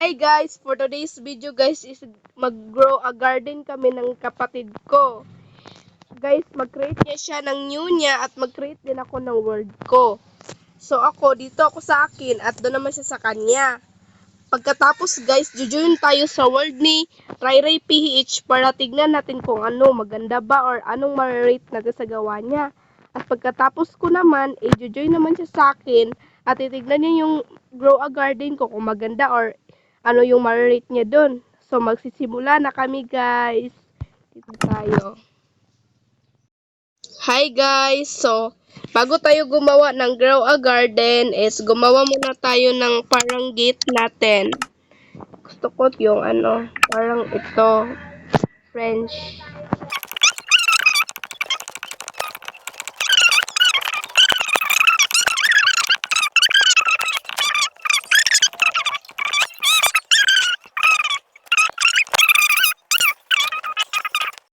Hi guys, for today's video guys is mag-grow a garden kami ng kapatid ko. Guys, mag-create niya siya ng new niya at mag-create din ako ng world ko. So ako, dito ako sa akin at doon naman siya sa kanya. Pagkatapos guys, jujuin tayo sa world ni Ray PH para tignan natin kung ano, maganda ba or anong ma-rate natin sa gawa niya. At pagkatapos ko naman, jujuin naman siya sa akin at titignan niya yung grow a garden ko kung maganda or ano yung ma-rate niya dun. So magsisimula na kami guys. Dito tayo. Hi guys! So, bago tayo gumawa ng grow a garden is gumawa muna tayo ng parang gate natin. Gusto ko yung ano, parang ito, French.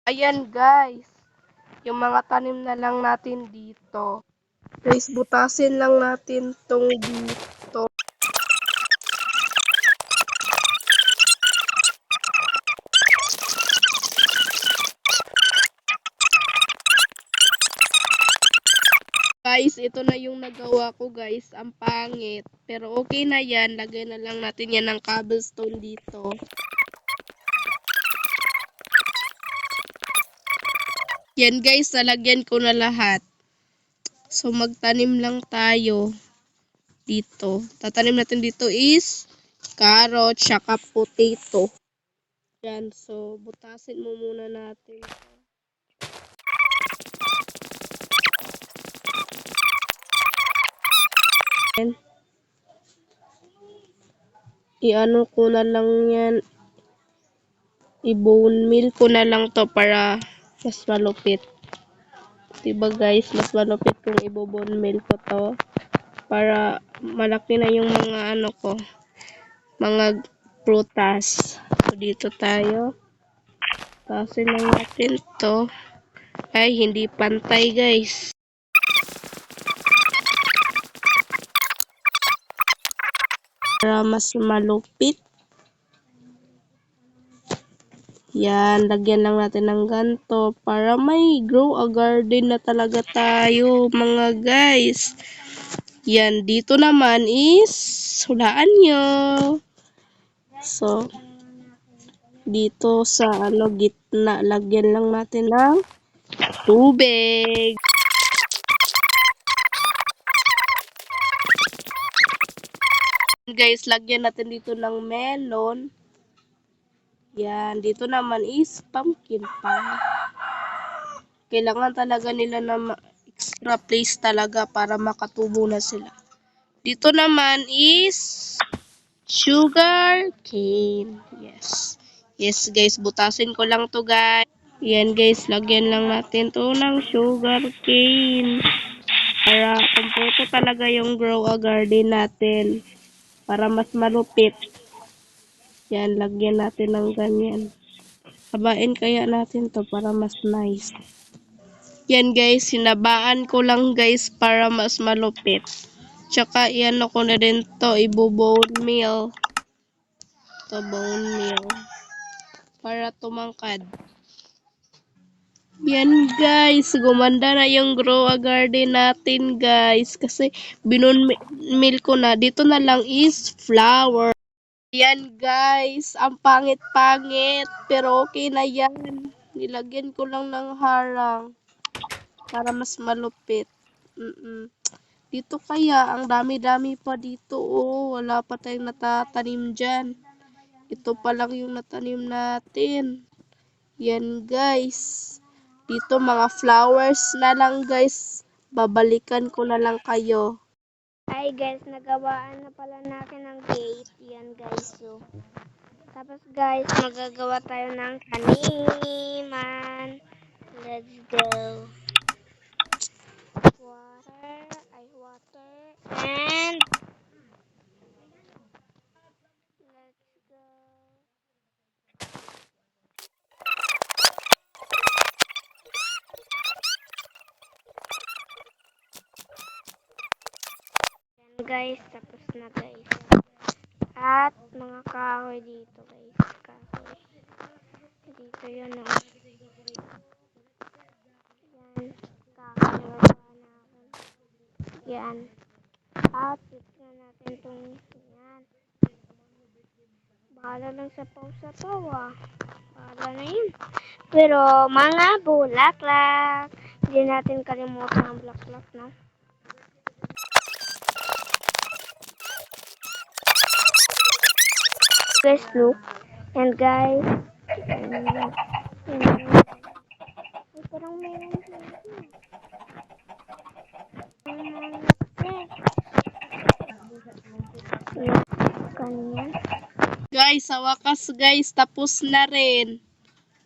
Ayan guys, yung mga tanim na lang natin dito. Guys, butasin lang natin tong dito. Guys, ito na yung nagawa ko guys. Ang pangit. Pero okay na yan. Lagay na lang natin yan ng cobblestone dito. Yan guys, nalagyan ko na lahat. So magtanim lang tayo dito. Tatanim natin dito is carrot, tsaka potato. Yan, so butasin mo muna natin. I-ano ko na lang yan. I-bone meal ko na lang to para mas malupit. Diba guys, mas malupit kung i-bone meal ko to. Para malaki na yung mga ano ko. Mga prutas. So dito tayo. Tasin lang natin to. Ay, hindi pantay guys. Para mas malupit. Yan, lagyan lang natin ng ganto para may grow a garden na talaga tayo mga guys. Yan, dito naman is hulaan nyo. So, dito sa ano gitna, lagyan lang natin ng tubig. Guys, lagyan natin dito ng melon. Yan, dito naman is pumpkin pa. Kailangan talaga nila na extra place talaga para makatubo na sila. Dito naman is sugar cane. Yes. Yes guys, butasin ko lang to guys. Yan guys, lagyan lang natin to ng sugar cane. Para kumpleto talaga yung grow a garden natin. Para mas malupit. Yan, lagyan natin ng ganyan. Habain kaya natin to para mas nice. Yan guys, sinabaan ko lang guys para mas malupit. Tsaka iyan ko na din to, ibo-bone meal. To bone meal. Para tumangkad. Yan guys, gumanda na yung grow a garden natin guys. Kasi binunmil ko na. Dito na lang is flower. Yan guys, ang pangit-pangit. Pero okay na yan. Nilagyan ko lang ng harang. Para mas malupit. Dito kaya, ang dami-dami pa dito. Oh, wala pa tayong natatanim dyan. Ito pa lang yung natanim natin. Yan guys. Dito mga flowers na lang guys. Babalikan ko na lang kayo. Hi guys, nagawaan na pala natin ng gate. Yan guys. So, tapos guys, magagawa tayo ng taniman. Let's go. Water, and let's go. Yan guys, tapos na guys. At mga kahoy dito guys. Kahoy. Dito yun o. Yan. Kahoy na gawa natin. Yan. At tignan natin itong yan. Bahala lang sa paw ah. Bahala na yun. Pero mga bulaklak. Hindi natin kalimutan ang bulaklak, no? Guys, look. And guys. Ay, parang meron dito. Ganyan. Guys, sa wakas guys, tapos na rin.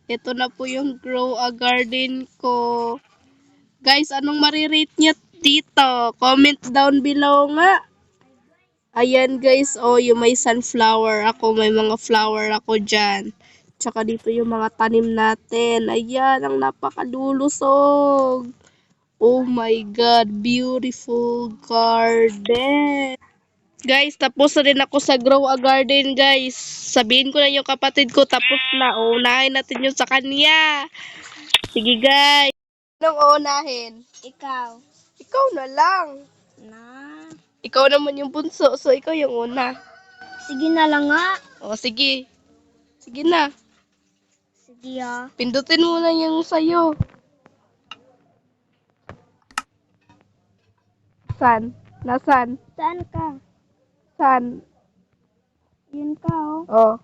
Ito na po yung grow a garden ko. Guys, anong marirate niyo dito? Comment down below nga. Ayan guys, oh, yung may sunflower ako, may mga flower ako dyan. Tsaka dito yung mga tanim natin. Ayan, ang napakalulusog. Oh my God, beautiful garden. Guys, tapos na rin ako sa grow a garden, guys. Sabihin ko na yung kapatid ko, tapos na. Unahin natin yung sa kanya. Sige, guys. Anong unahin? Ikaw. Ikaw na lang. Na. Ikaw naman yung bunso, so ikaw yung una. Sige na lang nga. O, sige. Sige na. Sige ah. Pindutin mo na yung sayo. San? Nasaan? Saan ka? San? Yun ka oh. Oh.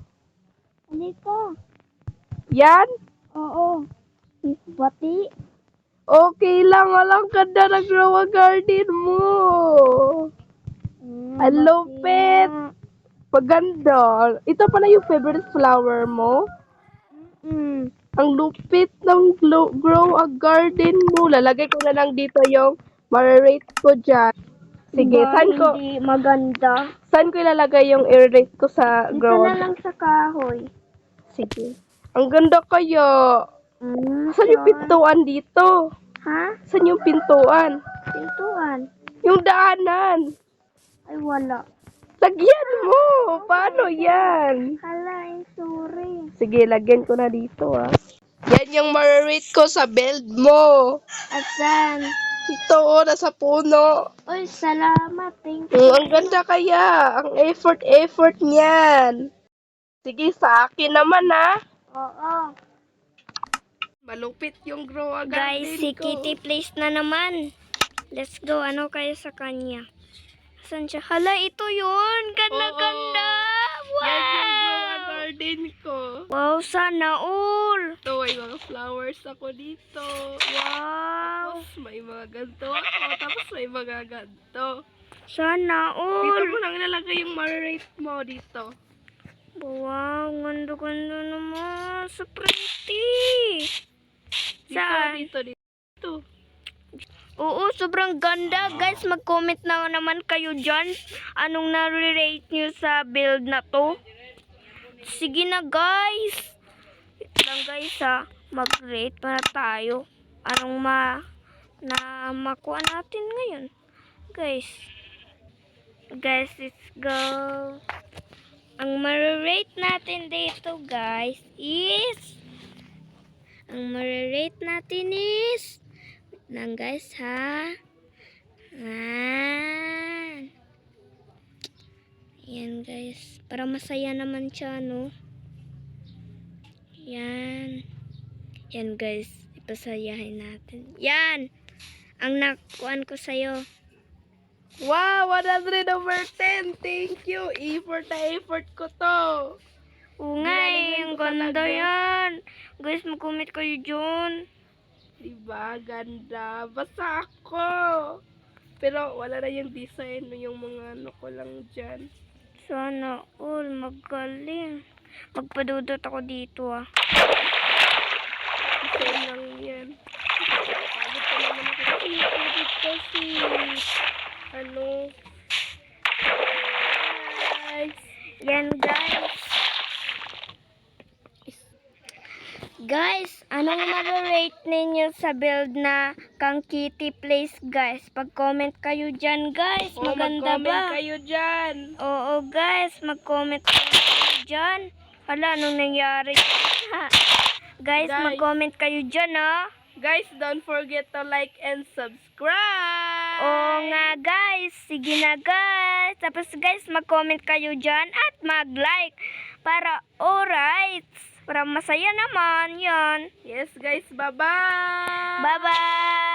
Halika. Yan? Oo. Bati. Okay lang. Walang ganda na grow a garden mo. Ang lupit. Paganda. Ito pala yung favorite flower mo. Ang lupit ng grow a garden mo. Lalagay ko na lang dito yung marirate ko dyan. Sige, Hindi maganda. saan ko ilalagay yung i-rate ko sa Dito grow na a lang sa kahoy. Sige. Ang ganda kaya. Saan yung pintuan dito? Ha? Saan yung pintuan? Pintuan. Yung daanan. Ay wala. Lagyan mo. Paano yan? Hala, sorry. Sige, lagyan ko na dito ah. Yan yung marirate ko sa build mo. Asan? Ito oh, nasa puno. Uy, salamat. Thank you. Ang ganda kaya. Ang effort niyan. Sige, sa akin naman ah. Oo. Malupit yung grow a garden Guys, si ko. Kitty place na naman. Let's go. Ano kayo sa kanya? Saan siya? Hala, ito yun. Ganda-ganda. Yan yung grow a Wow. garden ko. Wow, sana all. Ito, may mga flowers ako dito. Wow. Tapos may mga ganito ako. Tapos may mga ganito. Sana Dito all. mo lang ilalagay yung marirate mo dito. Wow, ganda-ganda naman. So pretty. Dito, Saan? dito. Oo, sobrang ganda. Guys, mag-comment na naman kayo dyan. Anong na-rate nyo sa build na to? Sige na, guys. Wait lang, guys, ha. Mag-rate para tayo. Anong makuha natin ngayon? Guys. Guys, let's go. Ang ma-rate natin dito, guys, is... Ang ma-rate natin is... Lang guys ha. Yan guys. Para masaya naman siya no. Yan. Yan guys. Ipasayahin natin. Yan. Ang nakuan ko sa'yo. Wow, 100 over 10. Thank you. Effort na effort ko to. Oo nga eh. Ang ganda yan. Guys, mag-comment kayo dyan. Diba? Ganda. Basta ako. Pero wala na yung design. Yung mga ano ko lang dyan. Sana all magaling. Magpadudot ako dito ah. Design lang yan. Pagod ko naman ako. Edit kasi. Ano? Guys. Yan guys. Guys, anong ma-rate ninyo sa build na kang Kitty Place guys. Pag-comment kayo dyan guys. Oh, Maganda mag-comment ba? kayo dyan. Oo guys, mag-comment kayo dyan. Wala, anong nangyari? Guys, Guys. mag-comment kayo dyan ha. Guys, don't forget to like and subscribe. Oo nga guys, sige na guys. Tapos guys, mag-comment kayo dyan at mag-like. Para alright. Para masaya naman yan. Yes guys, bye-bye. Bye-bye!